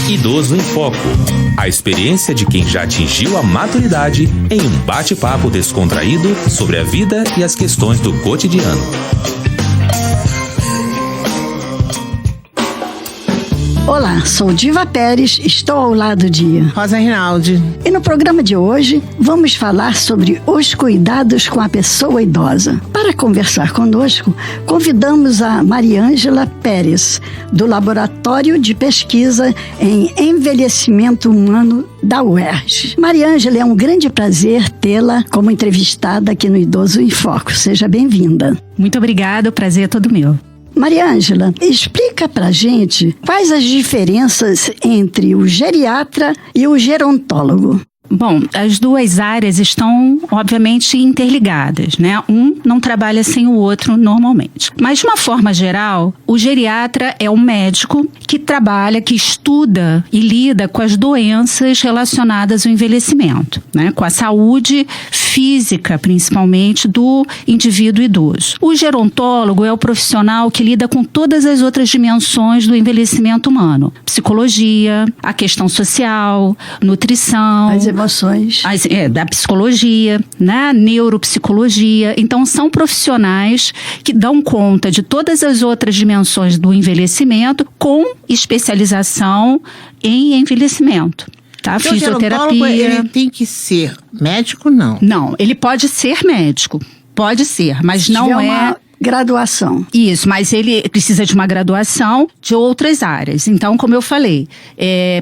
Idoso em Foco. A experiência de quem já atingiu a maturidade em um bate-papo descontraído sobre a vida e as questões do cotidiano. Olá, sou Diva Pérez, estou ao lado de Rosa Rinaldi. E no programa de hoje, vamos falar sobre os cuidados com a pessoa idosa. Para conversar conosco, convidamos a Mariângela Pérez, do Laboratório de Pesquisa em Envelhecimento Humano da UERJ. Mariângela, é um grande prazer tê-la como entrevistada aqui no Idoso em Foco. Seja bem-vinda. Muito obrigada, o prazer é todo meu. Mariângela, explica pra gente quais as diferenças entre o geriatra e o gerontólogo. Bom, as duas áreas estão, obviamente, interligadas, né? Um não trabalha sem o outro normalmente. Mas, de uma forma geral, o geriatra é um médico que trabalha, que estuda e lida com as doenças relacionadas ao envelhecimento, né? Com a saúde física, principalmente, do indivíduo idoso. O gerontólogo é o profissional que lida com todas as outras dimensões do envelhecimento humano. Psicologia, a questão social, nutrição... As emoções. Da psicologia, né? Neuropsicologia. Então, são profissionais que dão conta de todas as outras dimensões do envelhecimento com especialização em envelhecimento. Tá? Então, fisioterapia. Ele tem que ser médico, não? Não, ele pode ser médico. Pode ser, mas não é... Graduação. Isso, mas ele precisa de uma graduação de outras áreas. Então, como eu falei,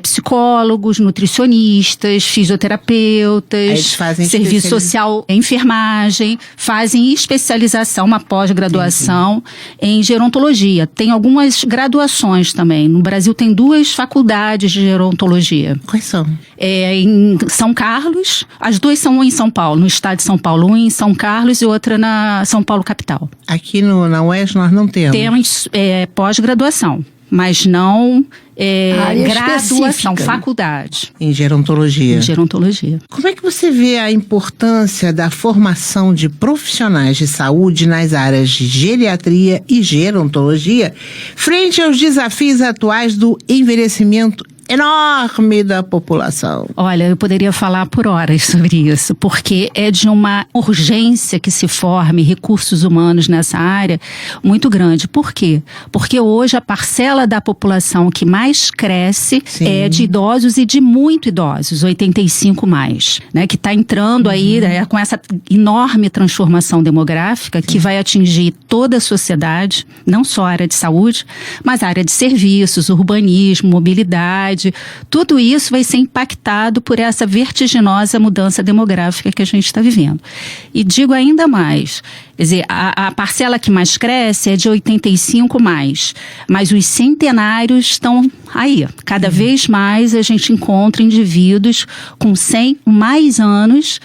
psicólogos, nutricionistas, fisioterapeutas, serviço social, enfermagem, fazem especialização, uma pós-graduação em gerontologia. Tem algumas graduações também. No Brasil tem 2 faculdades de gerontologia. Quais são? Em São Carlos, as 2 são em São Paulo, no estado de São Paulo. Uma em São Carlos e outra na São Paulo capital. Aqui na UERJ nós não temos. Temos pós-graduação, mas não graduação, faculdade. Em gerontologia. Em gerontologia. Como é que você vê a importância da formação de profissionais de saúde nas áreas de geriatria e gerontologia frente aos desafios atuais do envelhecimento enorme da população? Olha, eu poderia falar por horas sobre isso, porque é de uma urgência que se forme recursos humanos nessa área muito grande. Por quê? Porque hoje a parcela da população que mais cresce é de idosos e de muito idosos, 85 mais, né? Que está entrando aí com essa enorme transformação demográfica que vai atingir toda a sociedade, não só a área de saúde, mas a área de serviços, urbanismo, mobilidade. Tudo isso vai ser impactado por essa vertiginosa mudança demográfica que a gente está vivendo. E digo ainda mais, quer dizer, a parcela que mais cresce é de 85 mais, mas os centenários estão aí. Cada vez mais a gente encontra indivíduos com 100 mais anos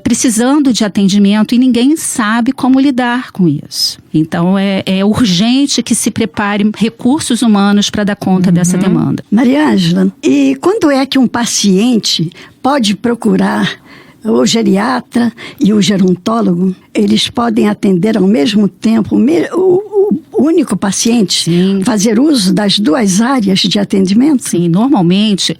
precisando de atendimento e ninguém sabe como lidar com isso. Então, é urgente que se prepare recursos humanos para dar conta dessa demanda. Mariângela, e quando é que um paciente pode procurar o geriatra e o gerontólogo? Eles podem atender ao mesmo tempo o único paciente? Sim. Fazer uso das 2 áreas de atendimento? Sim, normalmente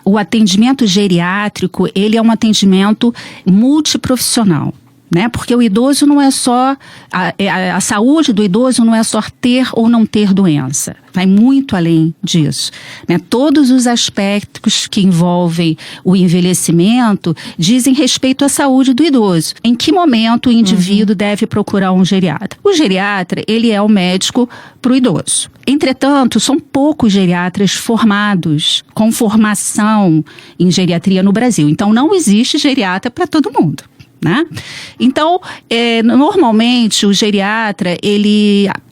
o atendimento geriátrico, ele é um atendimento multiprofissional. Né? Porque o idoso não é só... A saúde do idoso não é só ter ou não ter doença. Vai muito além disso. Né? Todos os aspectos que envolvem o envelhecimento dizem respeito à saúde do idoso. Em que momento o indivíduo deve procurar um geriatra? O geriatra, ele é o médico para o idoso. Entretanto, são poucos geriatras formados, com formação em geriatria no Brasil. Então, não existe geriatra para todo mundo. Né? Então, normalmente o geriatra,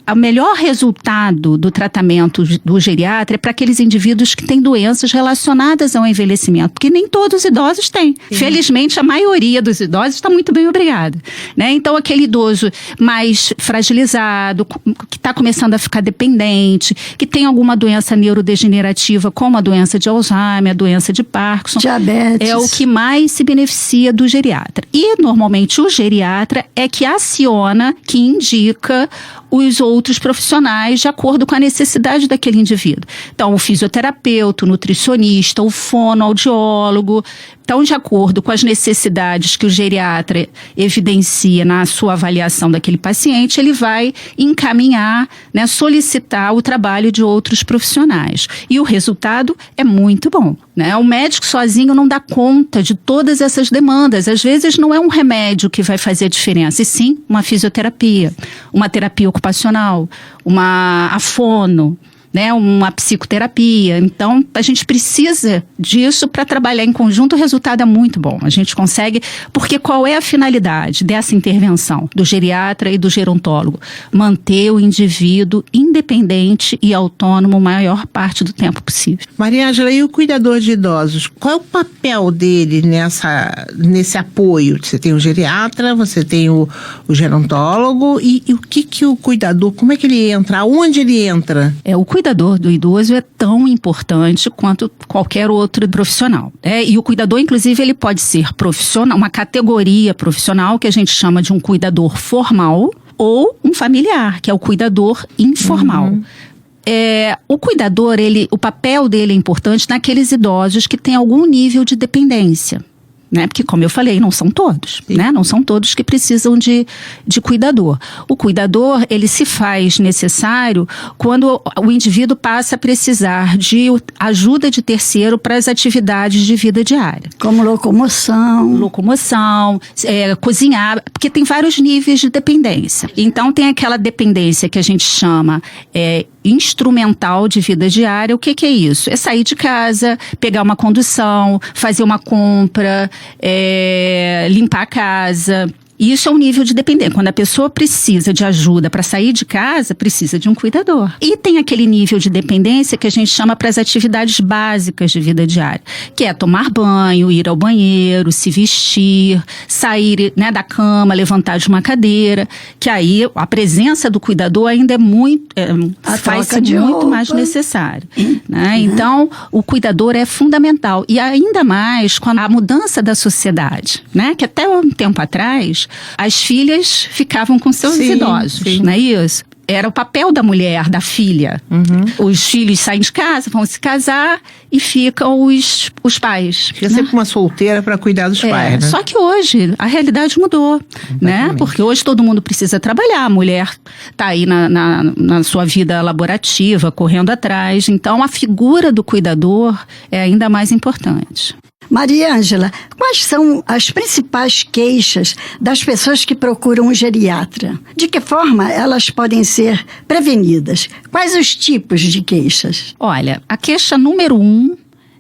o melhor resultado do tratamento do geriatra é para aqueles indivíduos que têm doenças relacionadas ao envelhecimento, porque nem todos os idosos têm. Sim. Felizmente, a maioria dos idosos está muito bem, obrigada. Né? Então, aquele idoso mais fragilizado, que está começando a ficar dependente, que tem alguma doença neurodegenerativa, como a doença de Alzheimer, a doença de Parkinson, diabetes, é o que mais se beneficia do geriatra. E, normalmente, o geriatra é que aciona, que indica os outros outros profissionais de acordo com a necessidade daquele indivíduo. Então, o fisioterapeuta, o nutricionista, o fonoaudiólogo. Então, de acordo com as necessidades que o geriatra evidencia na sua avaliação daquele paciente, ele vai encaminhar, né, solicitar o trabalho de outros profissionais. E o resultado é muito bom, né? O médico sozinho não dá conta de todas essas demandas. Às vezes não é um remédio que vai fazer a diferença, e sim uma fisioterapia, uma terapia ocupacional, a fono, né, uma psicoterapia. Então, a gente precisa disso para trabalhar em conjunto. O resultado é muito bom. A gente consegue, porque qual é a finalidade dessa intervenção do geriatra e do gerontólogo? Manter o indivíduo independente e autônomo a maior parte do tempo possível. Maria Ângela, e o cuidador de idosos? Qual é o papel dele nesse apoio? Você tem o geriatra, você tem o gerontólogo, e o que o cuidador, como é que ele entra? Aonde ele entra? O cuidador do idoso é tão importante quanto qualquer outro profissional. E o cuidador, inclusive, ele pode ser profissional, uma categoria profissional que a gente chama de um cuidador formal, ou um familiar, que é o cuidador informal. O cuidador, o papel dele é importante naqueles idosos que têm algum nível de dependência. Né? Porque, como eu falei, não são todos, né? Não são todos que precisam de cuidador. O cuidador, ele se faz necessário quando o indivíduo passa a precisar de ajuda de terceiro para as atividades de vida diária. Como locomoção, cozinhar, porque tem vários níveis de dependência. Então, tem aquela dependência que a gente chama instrumental de vida diária. O que é isso? É sair de casa, pegar uma condução, fazer uma compra, limpar a casa. Isso é um nível de dependência. Quando a pessoa precisa de ajuda para sair de casa, precisa de um cuidador. E tem aquele nível de dependência que a gente chama para as atividades básicas de vida diária, que é tomar banho, ir ao banheiro, se vestir, sair, né, da cama, levantar de uma cadeira, que aí a presença do cuidador ainda é faz-se muito mais necessário. Né? Então, o cuidador é fundamental. E ainda mais com a mudança da sociedade, né? Que até um tempo atrás as filhas ficavam com seus idosos, não é isso? Era o papel da mulher, da filha. Os filhos saem de casa, vão se casar e ficam os pais. Fica sempre uma solteira para cuidar dos pais, né? Só que hoje a realidade mudou, né? Porque hoje todo mundo precisa trabalhar. A mulher está aí na sua vida laborativa, correndo atrás. Então a figura do cuidador é ainda mais importante. Maria Ângela, quais são as principais queixas das pessoas que procuram um geriatra? De que forma elas podem ser prevenidas? Quais os tipos de queixas? Olha, a queixa número 1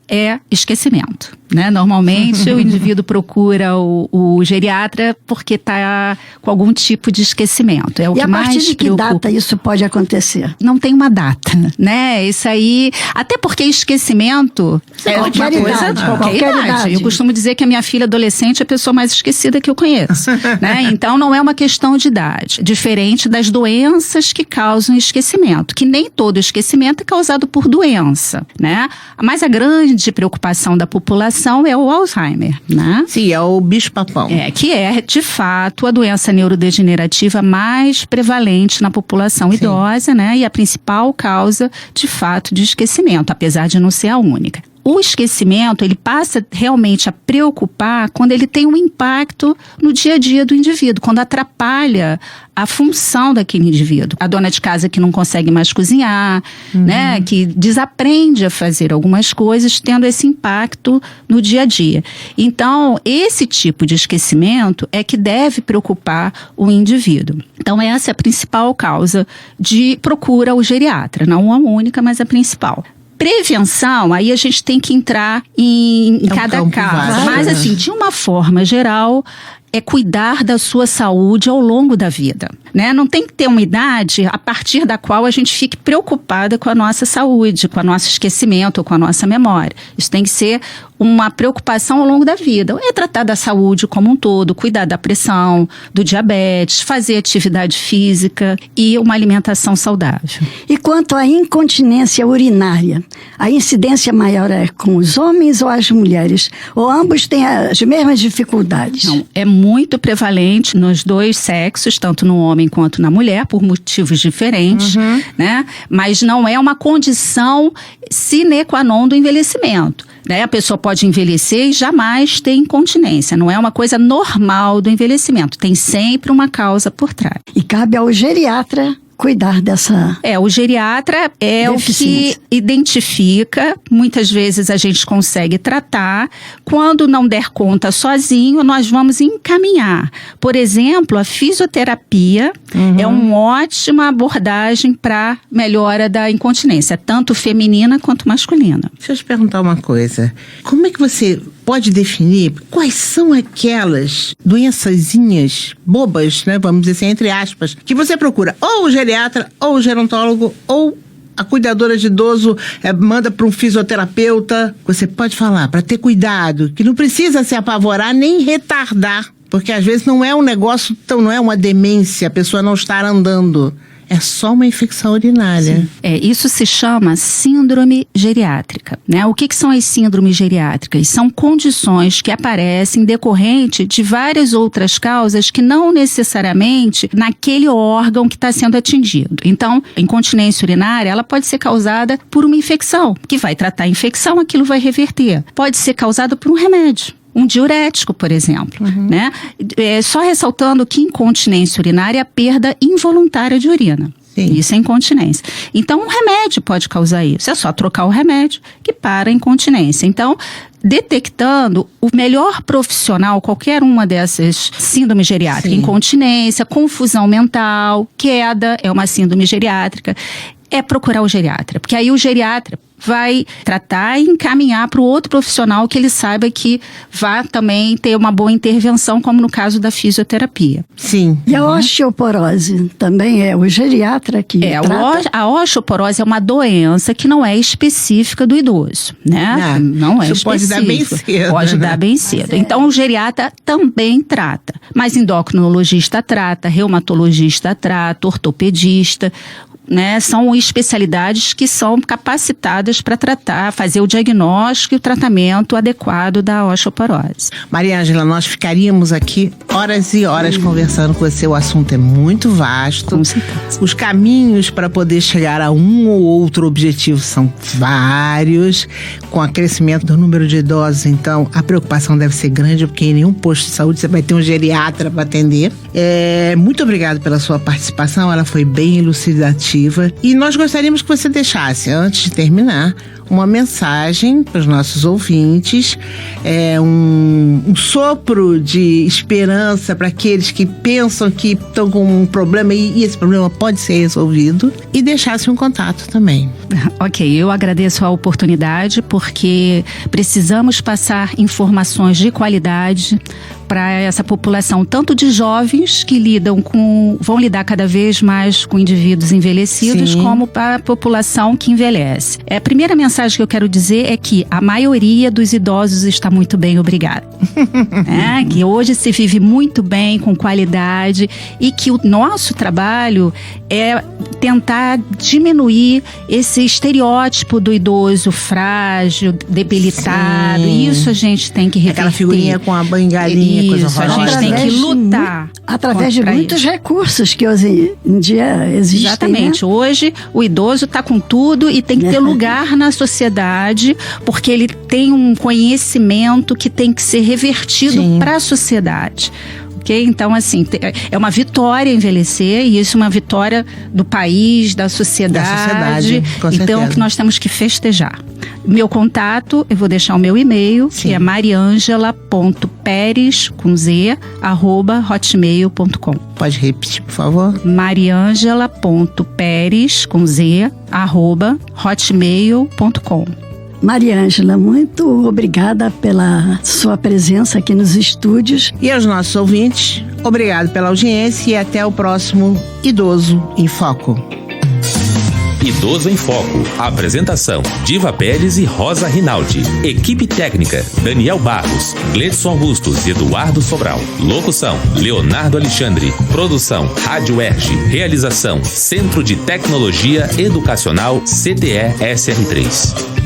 é esquecimento. Né? Normalmente o indivíduo procura o geriatra porque está com algum tipo de esquecimento. É o que mais preocupa. E a partir de que data isso pode acontecer? Não tem uma data, né? Isso aí, até porque esquecimento é uma coisa de qualquer idade. Eu costumo dizer que a minha filha adolescente é a pessoa mais esquecida que eu conheço. Né? Então não é uma questão de idade. Diferente das doenças que causam esquecimento, que nem todo esquecimento é causado por doença, né? Mas a grande preocupação da população é o Alzheimer, né? Sim, é o bicho-papão. Que é, de fato, a doença neurodegenerativa mais prevalente na população idosa, né? E a principal causa, de fato, de esquecimento, apesar de não ser a única. O esquecimento, ele passa realmente a preocupar quando ele tem um impacto no dia a dia do indivíduo, quando atrapalha a função daquele indivíduo. A dona de casa que não consegue mais cozinhar, né, que desaprende a fazer algumas coisas, tendo esse impacto no dia a dia. Então, esse tipo de esquecimento é que deve preocupar o indivíduo. Então, essa é a principal causa de procura ao geriatra, não a única, mas a principal. Prevenção, aí a gente tem que entrar em cada caso. Mas assim, de uma forma geral, é cuidar da sua saúde ao longo da vida, né? Não tem que ter uma idade a partir da qual a gente fique preocupada com a nossa saúde, com o nosso esquecimento ou com a nossa memória. Isso tem que ser uma preocupação ao longo da vida. É tratar da saúde como um todo, cuidar da pressão, do diabetes, fazer atividade física e uma alimentação saudável. E quanto à incontinência urinária, a incidência maior é com os homens ou as mulheres? Ou ambos têm as mesmas dificuldades? Não, é muito prevalente nos dois sexos, tanto no homem quanto na mulher, por motivos diferentes, né? Mas não é uma condição sine qua non do envelhecimento. Né? A pessoa pode envelhecer e jamais ter incontinência. Não é uma coisa normal do envelhecimento. Tem sempre uma causa por trás. E cabe ao geriatra cuidar dessa... O geriatra é o que identifica, muitas vezes a gente consegue tratar, quando não der conta sozinho, nós vamos encaminhar. Por exemplo, a fisioterapia é uma ótima abordagem para melhora da incontinência, tanto feminina quanto masculina. Deixa eu te perguntar uma coisa. Como é que você pode definir quais são aquelas doençazinhas bobas, né, vamos dizer assim, entre aspas, que você procura ou o geriatra, ou o gerontólogo, ou a cuidadora de idoso manda para um fisioterapeuta? Você pode falar para ter cuidado, que não precisa se apavorar nem retardar, porque às vezes não é um negócio, não é uma demência, a pessoa não estar andando. É só uma infecção urinária. Isso se chama síndrome geriátrica, né? O que são as síndromes geriátricas? São condições que aparecem decorrente de várias outras causas que não necessariamente naquele órgão que está sendo atingido. Então, a incontinência urinária, ela pode ser causada por uma infecção, que vai tratar a infecção, aquilo vai reverter. Pode ser causada por um remédio. Um diurético, por exemplo, né? Só ressaltando que incontinência urinária é a perda involuntária de urina. Sim. Isso é incontinência. Então, um remédio pode causar isso. É só trocar o remédio que para a incontinência. Então, detectando o melhor profissional, qualquer uma dessas síndromes geriátricas, incontinência, confusão mental, queda, é uma síndrome geriátrica, é procurar o geriatra. Porque aí o geriatra vai tratar e encaminhar para o outro profissional que ele saiba que vai também ter uma boa intervenção, como no caso da fisioterapia. Sim. E a osteoporose também é o geriatra que trata? A osteoporose é uma doença que não é específica do idoso, né? Não é específica. Pode dar bem cedo. Pode dar bem cedo. Então, o geriatra também trata. Mas endocrinologista trata, reumatologista trata, ortopedista, né, são especialidades que são capacitadas para tratar, fazer o diagnóstico e o tratamento adequado da osteoporose. Maria Ângela, nós ficaríamos aqui horas e horas conversando com você. O assunto é muito vasto. Com certeza. Os caminhos para poder chegar a um ou outro objetivo são vários. Com o crescimento do número de idosos, então, a preocupação deve ser grande, porque em nenhum posto de saúde você vai ter um geriatra para atender. Muito obrigado pela sua participação, ela foi bem elucidativa. E nós gostaríamos que você deixasse, antes de terminar, uma mensagem para os nossos ouvintes, um sopro de esperança para aqueles que pensam que estão com um problema e esse problema pode ser resolvido, e deixasse um contato também. Ok, eu agradeço a oportunidade, porque precisamos passar informações de qualidade para essa população, tanto de jovens que vão lidar cada vez mais com indivíduos envelhecidos, sim, como para a população que envelhece. A primeira mensagem que eu quero dizer é que a maioria dos idosos está muito bem, obrigada. Que hoje se vive muito bem, com qualidade, e que o nosso trabalho é tentar diminuir esse estereótipo do idoso frágil, debilitado. Sim. Isso a gente tem que reverter. Aquela figurinha com a bengalinha, coisa horrorosa. A gente tem que lutar. Através de muitos recursos que hoje em dia existem. Exatamente. Né? Hoje o idoso está com tudo e tem que ter lugar na sociedade, porque ele tem um conhecimento que tem que ser revertido para a sociedade. Okay? Então, assim, é uma vitória envelhecer, e isso é uma vitória do país, da sociedade. Com então, certeza. que nós temos que festejar. Meu contato, eu vou deixar o meu e-mail, que é mariangela.peres@hotmail.com. Pode repetir, por favor? mariangela.peres@hotmail.com. Maria Ângela, muito obrigada pela sua presença aqui nos estúdios. E aos nossos ouvintes, obrigado pela audiência e até o próximo Idoso em Foco. Idoso em Foco. Apresentação: Diva Pérez e Rosa Rinaldi. Equipe técnica: Daniel Barros, Gledson Bustos e Eduardo Sobral. Locução: Leonardo Alexandre. Produção: Rádio Erge. Realização: Centro de Tecnologia Educacional CTE SR3.